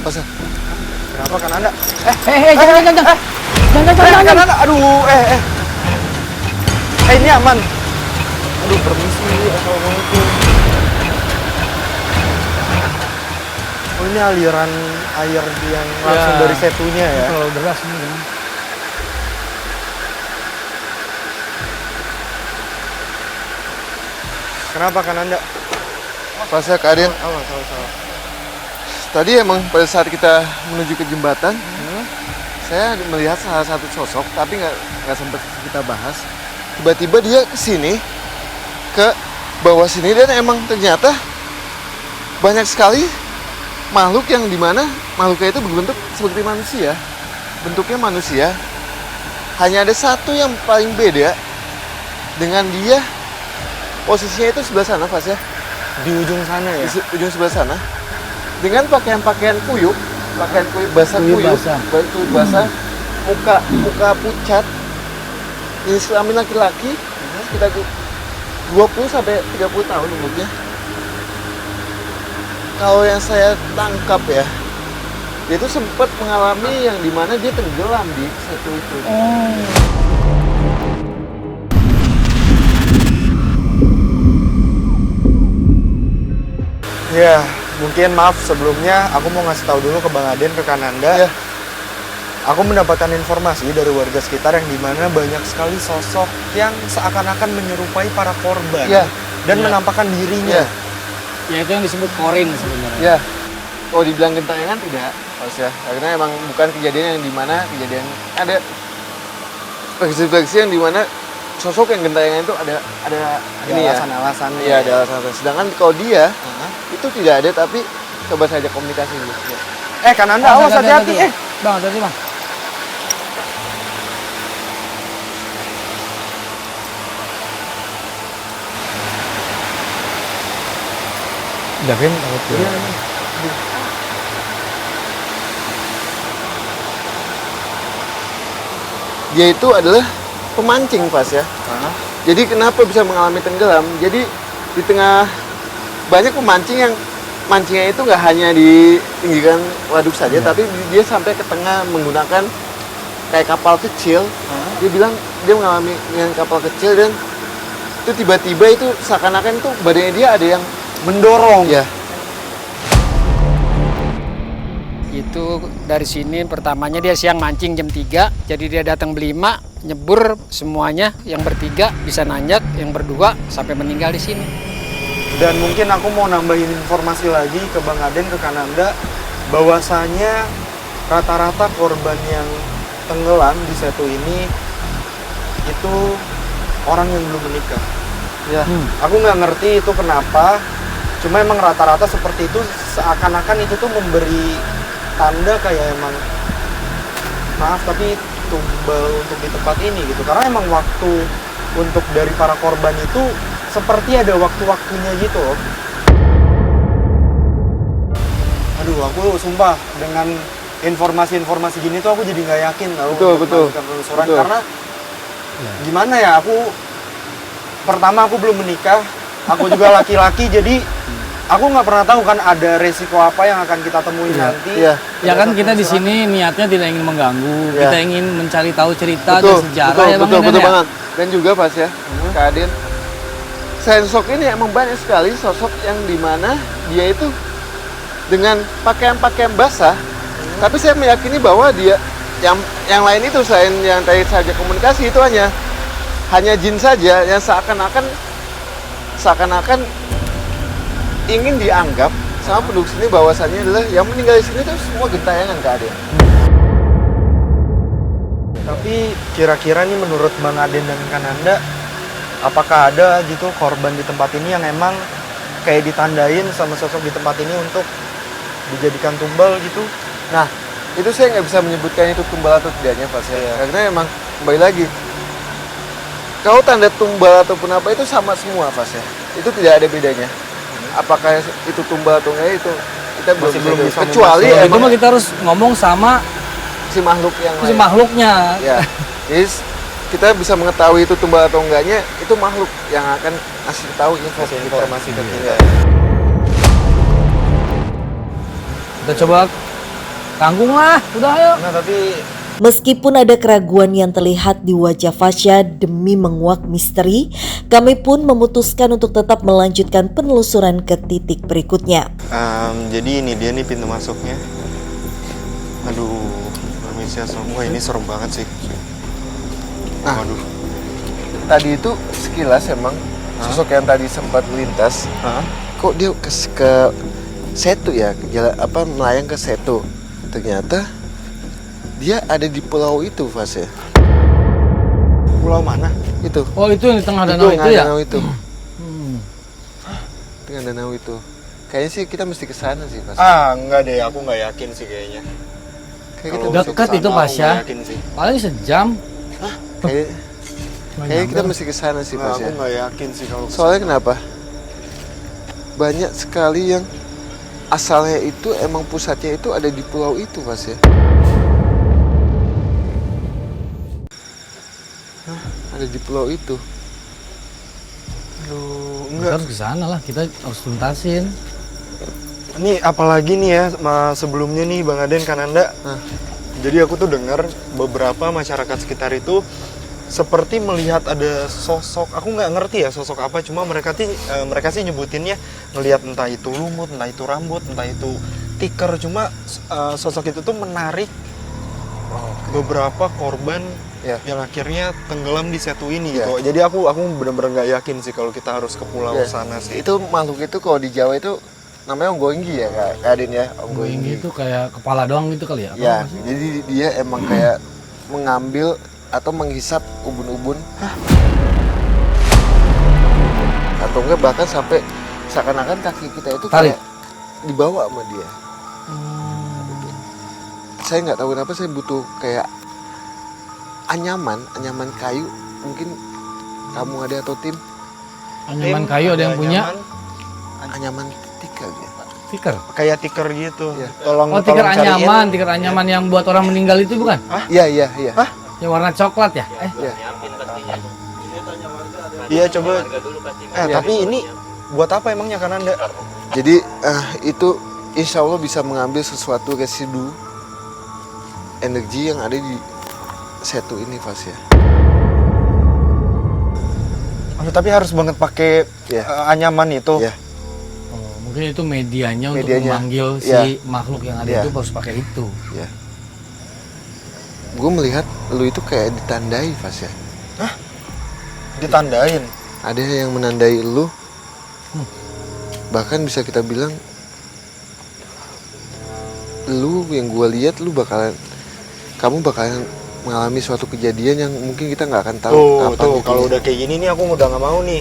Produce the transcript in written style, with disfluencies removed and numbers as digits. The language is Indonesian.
Pasnya. Kenapa kan Anda? Jangan. Kan Anda, aduh, ini aman. Aduh, permisi, assalamualaikum. Oh, ini aliran air yang langsung dari setunya ya? Kalau deras ini kan. Kenapa kan Anda? Pasnya keadaan. Salah. Tadi emang pada saat kita menuju ke jembatan, saya melihat salah satu sosok, tapi nggak sempat kita bahas. Tiba-tiba dia kesini, ke bawah sini, dan emang ternyata banyak sekali makhluk yang dimana makhluknya itu berbentuk seperti manusia. Bentuknya manusia. Hanya ada satu yang paling beda dengan dia. Posisinya itu sebelah sana, Pas ya. Di ujung sana ya? Di ujung sebelah sana. Dengan pakaian kuyup basah, muka pucat. Jenis kelamin laki-laki, sekitar 20 sampai 30 tahun umurnya. Kalau yang saya tangkap ya, dia itu sempat mengalami yang dimana dia tenggelam di satu itu. Ya, mungkin maaf sebelumnya aku mau ngasih tahu dulu ke Bang Aden, ke Kananda. Ya. Aku mendapatkan informasi dari warga sekitar yang dimana banyak sekali sosok yang seakan-akan menyerupai para korban dan menampakkan dirinya. Ya itu yang disebut korin sebenarnya. Ya. Oh, dibilang gentayangan tidak, Mas ya. Karena emang bukan kejadian yang dimana ada versi-versi yang dimana sosok yang gentayangan itu ada ini ya. Alasan-alasannya. Iya, ada alasan. Sedangkan kalau dia itu tidak ada, tapi coba saja komunikasi dulu. Kananda, awas hati-hati. Bang, hati-hati bang. Davin, takut ya. Dia itu adalah pemancing, Pas ya. Jadi kenapa bisa mengalami tenggelam? Jadi di tengah banyak pemancing yang mancingnya itu nggak hanya di pinggiran waduk saja, tapi dia sampai ke tengah menggunakan kayak kapal kecil. Dia bilang dia mengalami dengan kapal kecil, dan itu tiba-tiba itu seakan-akan itu badannya dia ada yang Mendorong. ya. Itu dari sini pertamanya dia siang mancing jam 3, jadi dia datang berlima, nyebur semuanya, yang bertiga bisa nanjak, yang berdua sampai meninggal di sini. Dan mungkin aku mau nambahin informasi lagi ke Bang Aden, ke Kananda, bahwasanya rata-rata korban yang tenggelam di Setu ini itu orang yang belum menikah. Ya. Aku nggak ngerti itu kenapa, cuma emang rata-rata seperti itu, seakan-akan itu tuh memberi tanda kayak emang maaf tapi tumbal untuk di tempat ini gitu. Karena emang waktu untuk dari para korban itu seperti ada waktu-waktunya gitu loh. Aduh, aku sumpah dengan informasi-informasi gini tuh aku jadi nggak yakin tau untuk melakukan penelusuran. Karena gimana ya, pertama aku belum menikah, aku juga laki-laki, jadi aku nggak pernah tahu kan ada resiko apa yang akan kita temuin nanti. Ya kan kita di sini niatnya tidak ingin mengganggu, kita ingin mencari tahu cerita dan sejarah ya Bang. Betul banget. Dan juga Pas ya, Kak Adin, sosok ini emang banyak sekali sosok yang dimana dia itu dengan pakaian basah, tapi saya meyakini bahwa dia yang lain itu selain yang tadi saja komunikasi itu hanya jin saja yang seakan-akan ingin dianggap sama penduduk sini bahwasannya adalah yang meninggal di sini itu semua gentayangan, Kak Adin. Tapi kira-kira nih menurut Bang Aden dan Kananda, apakah ada gitu korban di tempat ini yang emang kayak ditandain sama sosok di tempat ini untuk dijadikan tumbal gitu? Nah, itu saya nggak bisa menyebutkan itu tumbal atau tidaknya, Pak. Karena emang kembali lagi, kalau tanda tumbal ataupun apa itu sama semua, Pak ya. Itu tidak ada bedanya. Apakah itu tumbal atau enggak itu kita belum bisa. Kecuali itu mah kita harus ngomong sama si makhluk yang lain. Si makhluknya. Ya. Jadi kita bisa mengetahui itu tumbal atau enggaknya, itu makhluk yang akan ngasih tahu informasi ke kita. Kita coba Tanggung lah, udah ayo. Nah, tapi Meskipun ada keraguan yang terlihat di wajah Fasya demi menguak misteri, kami pun memutuskan untuk tetap melanjutkan penelusuran ke titik berikutnya. jadi ini dia nih pintu masuknya. Aduh, permisi semua, ini serem banget sih. Nah, Waduh. tadi itu sekilas emang sosok yang tadi sempat melintas, Hah? kok dia ke Setu ya, melayang ke Setu. Ternyata dia ada di pulau itu, Fas ya. Pulau mana? Itu. Oh itu yang di tengah danau itu ya? Danau itu. Tengah danau itu. Kayaknya sih kita mesti ke sana sih, Fas. Enggak deh, aku nggak yakin sih kayaknya. Kayak kita Kalau mesti Dekat kesana, itu, aku Fasya. nggak yakin sih. Paling sejam. kayak kita mesti ke sana sih, Fas Aku ya. nggak yakin sih kalau Soalnya kenapa? Banyak sekali yang asalnya itu emang pusatnya itu ada di pulau itu, Fas ya. Ada di pulau itu. Aduh, Kita enggak. harus ke sana lah, kita harus tuntasin. Ini apalagi nih ya, sebelumnya nih Bang Aden, Kananda. Jadi aku tuh dengar beberapa masyarakat sekitar itu seperti melihat ada sosok, aku nggak ngerti ya sosok apa, cuma mereka sih nyebutinnya ngelihat entah itu lumut, entah itu rambut, entah itu tikar, cuma sosok itu tuh menarik beberapa korban Ya. yang akhirnya tenggelam di Setu ini Ya. gitu. Jadi aku bener-bener nggak yakin sih kalau kita harus ke pulau Ya. sana sih. Itu makhluk itu kalau di Jawa itu namanya onggoinggi ya, Kak Adin ya, onggoinggi. Itu kayak kepala doang gitu kali ya? Ya, jadi dia emang kayak mengambil atau menghisap ubun-ubun. Atau enggak bahkan sampai seakan-akan kaki kita itu Tarik. kayak dibawa sama dia. Saya nggak tahu kenapa saya butuh kayak anyaman kayu, mungkin kamu ada atau tim Anyaman kayu ada yang punya? Anyaman, anyaman tikar ya. Tikar. kayak tikar gitu. Iya. Tolong Oh tikar cariin. anyaman yang buat orang meninggal itu bukan? Iya, iya, iya. Yang warna coklat ya? Iya. Iya coba. Tapi ini buat apa emangnya Kananda? Jadi itu insya Allah bisa mengambil sesuatu residu energi yang ada di Setu ini, Fas ya. Tapi harus banget pakai Iya. anyaman itu. Iya. Oh, mungkin itu medianya untuk Medianya. memanggil Iya. si makhluk yang ada Iya. itu harus pakai itu. Ya. Gue melihat lu itu kayak ditandai, Fas ya. Ditandain. Ada yang menandai lu. Bahkan bisa kita bilang lu yang gue lihat kamu bakalan mengalami suatu kejadian yang mungkin kita nggak akan tahu kapan Tuh itu kalau ya. udah kayak gini nih aku udah nggak mau nih.